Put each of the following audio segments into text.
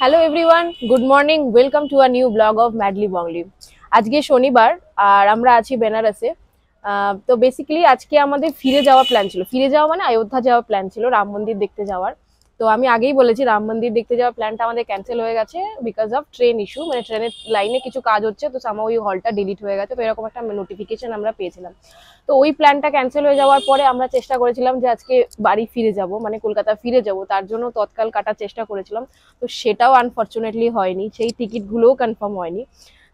Hello everyone, good morning, welcome to a new blog of Madly Bongly. আজকে শনিবার আর আমরা আছি বেনারসে। তো বেসিক্যালি আজকে আমাদের ফিরে যাওয়ার প্ল্যান ছিল, ফিরে যাওয়া মানে অযোধ্যা যাওয়ার প্ল্যান ছিল, রাম মন্দির দেখতে যাওয়ার। তো আমি আগেই বলেছি রাম মন্দির দেখতে যাওয়ার প্ল্যানটা আমাদের ক্যান্সেল হয়ে গেছে বিকজ অফ ট্রেন ইস্যু, মানে ট্রেনের লাইনে কিছু কাজ হচ্ছে, তো সামা ওই হলটা ডিলিট হয়ে গেছে। তো এরকম একটা নোটিফিকেশন আমরা পেয়েছিলাম। তো ওই প্ল্যানটা ক্যান্সেল হয়ে যাওয়ার পরে আমরা চেষ্টা করেছিলাম যে আজকে বাড়ি ফিরে যাব, মানে কলকাতা ফিরে যাব, তার জন্য তৎকাল কাটার চেষ্টা করেছিলাম। তো সেটাও আনফরচুনেটলি হয়নি, সেই টিকিটগুলোও কনফার্ম হয়নি।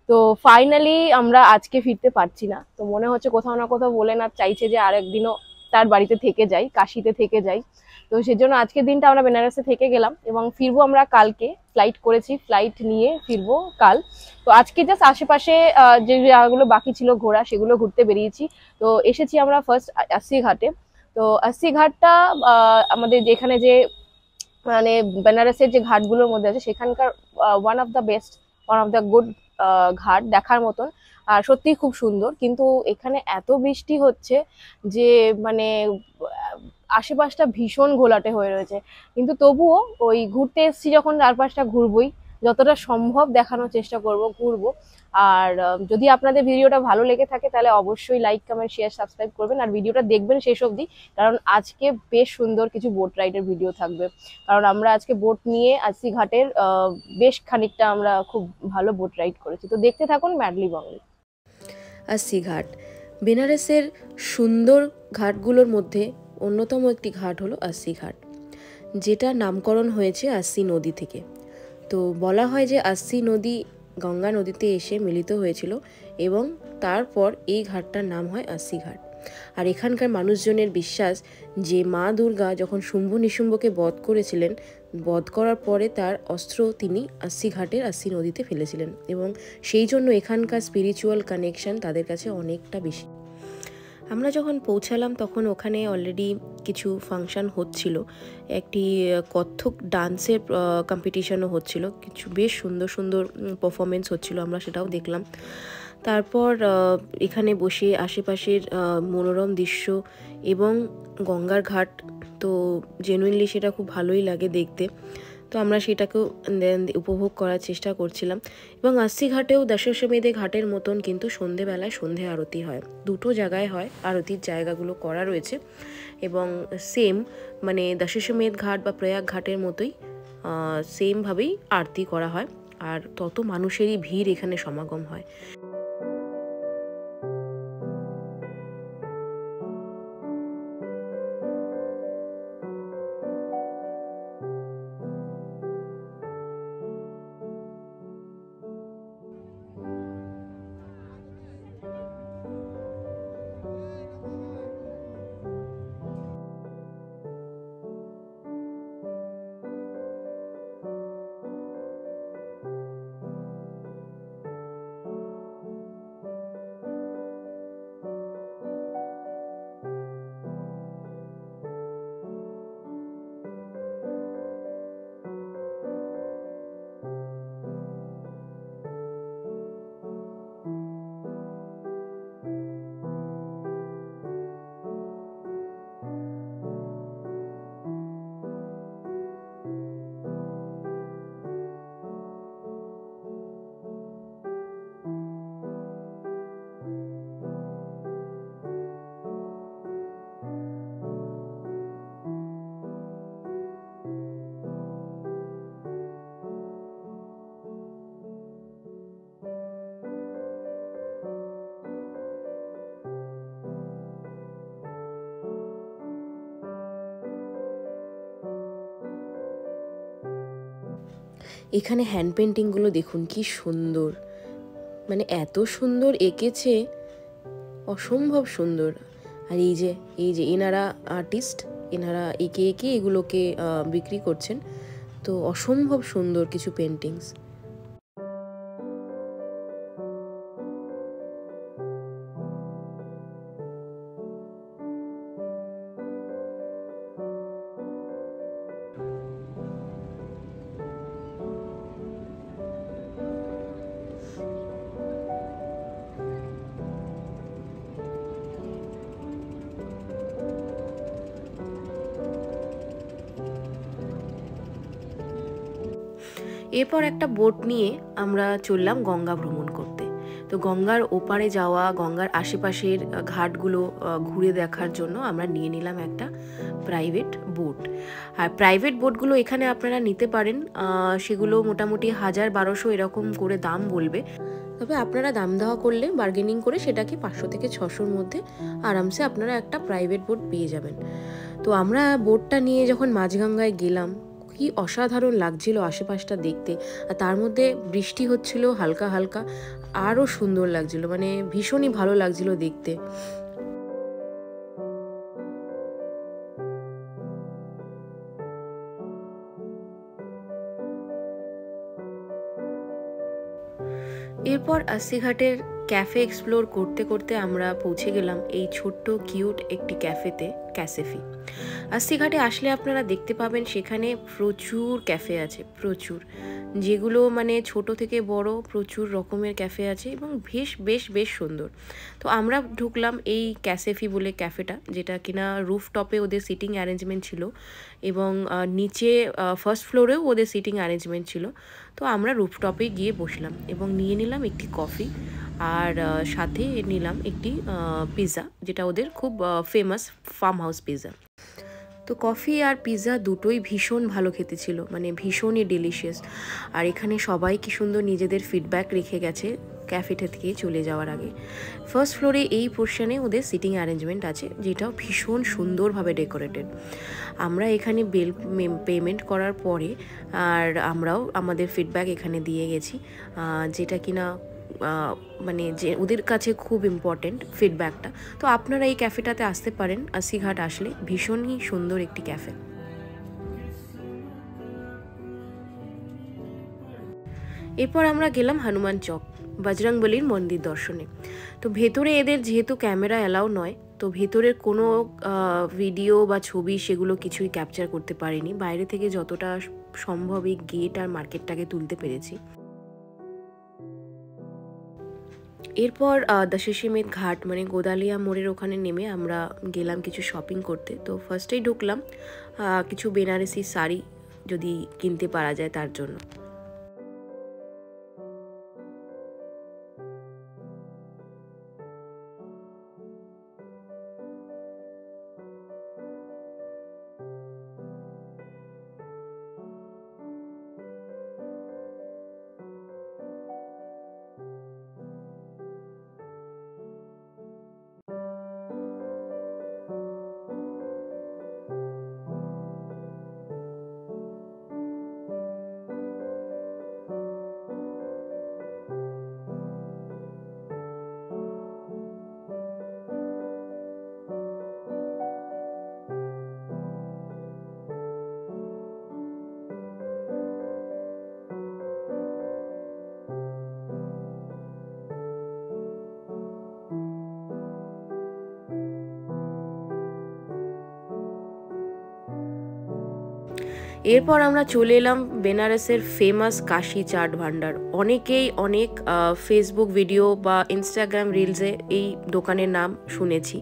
তো ফাইনালি আমরা আজকে ফিরতে পারছি না। তো মনে হচ্ছে কোথাও না কোথাও বলে না চাইছে যে আরেকদিনও তার বাড়িতে থেকে যাই, কাশিতে থেকে যাই। তো সেজন্য আজকের দিনটা আমরা বেনারসে থেকে গেলাম এবং ফিরবো আমরা কালকে। ফ্লাইট করেছি, ফ্লাইট নিয়ে ফিরবো কাল। তো আজকে জাস্ট আশেপাশে যে জায়গাগুলো বাকি ছিল ঘোরা সেগুলো ঘুরতে বেরিয়েছি। তো এসেছি আমরা ফার্স্ট আস্সি ঘাটে। তো আস্সি ঘাটটা আমাদের যেখানে যে মানে বেনারসের যে ঘাটগুলোর মধ্যে আছে সেখানকার one of the best, one of the good ঘাট দেখার মতন। আর সত্যিই খুব সুন্দর, কিন্তু এখানে এত বৃষ্টি হচ্ছে যে মানে আশেপাশটা ভীষণ ঘোলাটে হয়ে রয়েছে। কিন্তু তবুও ওই ঘুরতে এসেছি যখন চারপাশটা ঘুরবোই, যতটা সম্ভব দেখানোর চেষ্টা করব, ঘুরবো। আর যদি আপনাদের ভিডিওটা ভালো লেগে থাকে তাহলে অবশ্যই লাইক, কমেন্ট, শেয়ার, সাবস্ক্রাইব করবেন আর ভিডিওটা দেখবেন শেষ অবধি, কারণ আজকে বেশ সুন্দর কিছু বোট রাইডের ভিডিও থাকবে। কারণ আমরা আজকে বোট নিয়ে আস্সি ঘাটের বেশ খানিকটা আমরা খুব ভালো বোট রাইড করেছি। তো দেখতে থাকুন ম্যাডলি বংলি। আস্সি ঘাট বেনারসের সুন্দর ঘাটগুলোর মধ্যে অন্যতম একটি ঘাট হলো আস্সি ঘাট, যেটা নামকরণ হয়েছে আস্সি নদী থেকে। তো বলা হয় যে আস্সি নদী গঙ্গা নদীতে এসে মিলিত হয়েছিল এবং তারপর এই ঘাটটার নাম হয় আস্সি ঘাট। আর এখানকার মানুষজনের বিশ্বাস যে মা দুর্গা যখন শুম্ভ নিশুম্ভকে বধ করেছিলেন, বধ করার পরে তার অস্ত্র তিনি আস্সি ঘাটের আস্সি নদীতে ফেলেছিলেন এবং সেই জন্য এখানকার স্পিরিচুয়াল কানেকশন তাদের কাছে অনেকটা বেশি। আমরা যখন পৌঁছালাম তখন ওখানে অলরেডি কিছু ফাংশন হচ্ছিল, একটি কত্থক ডান্সের কম্পিটিশনও হচ্ছিল, কিছু বেশ সুন্দর সুন্দর পারফরমেন্স হচ্ছিল, আমরা সেটাও দেখলাম। তারপর এখানে বসে আশেপাশের মনোরম দৃশ্য এবং গঙ্গার ঘাট, তো জেনুইনলি সেটা খুব ভালোই লাগে দেখতে। তো আমরা সেটাকেও উপভোগ করার চেষ্টা করছিলাম। এবং আস্সি ঘাটেও দশাশ্বমেধ ঘাটের মতন কিন্তু সন্ধেবেলায় সন্ধে আরতি হয়, দুটো জায়গায় হয়, আরতির জায়গাগুলো করা রয়েছে এবং সেম মানে দশাশ্বমেধ ঘাট বা প্রয়াগ ঘাটের মতোই সেমভাবেই আরতি করা হয়। আর তত মানুষেরই ভিড় এখানে সমাগম হয়। এখানে হ্যান্ড পেন্টিংগুলো দেখুন কি সুন্দর, মানে এত সুন্দর এঁকেছে, অসম্ভব সুন্দর। আর এই যে এনারা আর্টিস্ট, এনারা এঁকে এঁকে এগুলোকে বিক্রি করছেন। তো অসম্ভব সুন্দর কিছু পেন্টিংস। এরপর একটা বোট নিয়ে আমরা চললাম গঙ্গা ভ্রমণ করতে। তো গঙ্গার ওপারে যাওয়া, গঙ্গার আশেপাশের ঘাটগুলো ঘুরে দেখার জন্য আমরা নিয়ে নিলাম একটা প্রাইভেট বোট। আর প্রাইভেট বোটগুলো এখানে আপনারা নিতে পারেন, সেগুলো মোটামুটি 1000-1200 এরকম করে দাম বলবে। তবে আপনারা দাম দেওয়া করলে, বার্গেনিং করে সেটাকে 500 থেকে 600-র মধ্যে আরামসে আপনারা একটা প্রাইভেট বোট পেয়ে যাবেন। তো আমরা বোটটা নিয়ে যখন মাঝগঙ্গায় গেলাম, কি অসাধারণ লাগছিল আশেপাশটা দেখতে। আর তার মধ্যে বৃষ্টি হচ্ছিল হালকা হালকা, আরও সুন্দর লাগছিল, মানে ভীষণই ভালো লাগছিল দেখতে। এরপর আস্সিঘাটের ক্যাফে এক্সপ্লোর করতে করতে আমরা পৌঁছে গেলাম এই ছোট্ট কিউট একটি ক্যাফেতে, ক্যাসেফি। আস্সিঘাটে আসলে আপনারা দেখতে পাবেন সেখানে প্রচুর ক্যাফে আছে, প্রচুর, যেগুলো মানে ছোট থেকে বড় প্রচুর রকমের ক্যাফে আছে এবং বেশ সুন্দর। তো আমরা ঢুকলাম এই ক্যাসেফি বলে ক্যাফেটা, যেটা কিনা রুফটপে ওদের সিটিং অ্যারেঞ্জমেন্ট ছিল এবং নিচে ফার্স্ট ফ্লোরেও ওদের সিটিং অ্যারেঞ্জমেন্ট ছিল। তো আমরা রুফটপে গিয়ে বসলাম এবং নিয়ে নিলাম একটি কফি, আর সাথে নিলাম একটি পিৎজা, যেটা ওদের খুব ফেমাস ফার্ম হাউস পিৎজা। তো কফি আর পিৎজা দুটোই ভীষণ ভালো খেতে ছিল, মানে ভীষণই ডিলিশিয়াস। আর এখানে সবাই কি সুন্দর নিজেদের ফিডব্যাক রেখে গেছে ক্যাফেটা থেকে চলে যাওয়ার আগে। ফার্স্ট ফ্লোরে এই পোর্শনে ওদের সিটিং অ্যারেঞ্জমেন্ট আছে, যেটাও ভীষণ সুন্দরভাবে ডেকোরেটেড। আমরা এখানে বিল পেমেন্ট করার পরে আর আমরাও আমাদের ফিডব্যাক এখানে দিয়ে গেছি, যেটা কিনা মানে যে ওদের কাছে খুব ইম্পর্টেন্ট ফিডব্যাকটা। তো আপনারা এই ক্যাফেটাতে আসতে পারেন, আস্সিঘাট আসলে, ভীষণই সুন্দর একটি ক্যাফে। এরপর আমরা গেলাম হনুমান চক, বজরংবলীর মন্দির দর্শনে। তো ভেতরে এদের যেহেতু ক্যামেরা অ্যালাউ নয়, তো ভেতরের কোনো ভিডিও বা ছবি সেগুলো কিছুই ক্যাপচার করতে পারিনি, বাইরে থেকে যতটা সম্ভব এই গেট আর মার্কেটটাকে তুলতে পেরেছি। এরপর দশাশ্বমেধ ঘাট মানে গোদালিয়া মোড়ের ওখানে নেমে আমরা গেলাম কিছু শপিং করতে। তো ফার্স্টেই ঢুকলাম কিছু বেনারসি শাড়ি যদি কিনতে পারা যায় তার জন্য। এরপর আমরা চলে এলাম বেনারসের ফেমাস কাশি চাট ভান্ডার। অনেকেই অনেক ফেসবুক ভিডিও বা ইনস্টাগ্রাম রিলসে এই দোকানের নাম শুনেছি,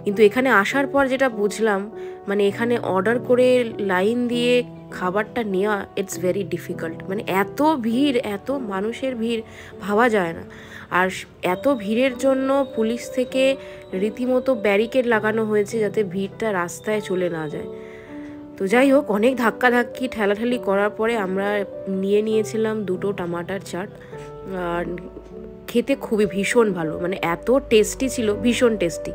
কিন্তু এখানে আসার পর যেটা বুঝলাম, মানে এখানে অর্ডার করে লাইন দিয়ে খাবারটা নেওয়া ইটস ভেরি ডিফিকাল্ট। মানে এত ভিড়, এত মানুষের ভিড় ভাবা যায় না। আর এত ভিড়ের জন্য পুলিশ থেকে রীতিমতো ব্যারিকেড লাগানো হয়েছে যাতে ভিড়টা রাস্তায় চলে না যায়। তো যাই হোক, অনেক ধাক্কাধাক্কি ঠেলাঠেলি করার পরে আমরা নিয়েছিলাম 2টো টমাটার চাট। আর খেতে খুবই ভীষণ ভালো, মানে এত টেস্টি ছিল, ভীষণ টেস্টি।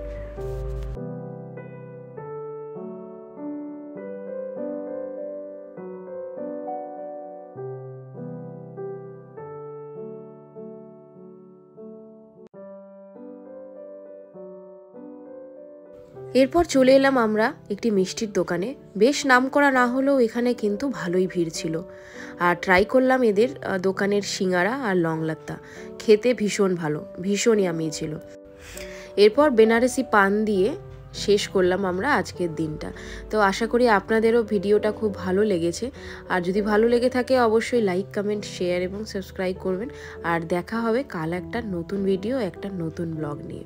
এরপর চলে এলাম আমরা একটি মিষ্টির দোকানে। বেশ নামকরা না হলেও এখানে কিন্তু ভালোই ভিড় ছিল। আর ট্রাই করলাম এদের দোকানের সিঙ্গারা আর লং লাত্তা, খেতে ভীষণ ভালো, ভীষণই ইয়ামি ছিল। এরপর বেনারসি পান দিয়ে শেষ করলাম আমরা আজকের দিনটা। তো আশা করি আপনাদেরও ভিডিওটা খুব ভালো লেগেছে। আর যদি ভালো লেগে থাকে অবশ্যই লাইক, কমেন্ট, শেয়ার এবং সাবস্ক্রাইব করবেন। আর দেখা হবে কাল একটা নতুন ভিডিও, একটা নতুন ব্লগ নিয়ে।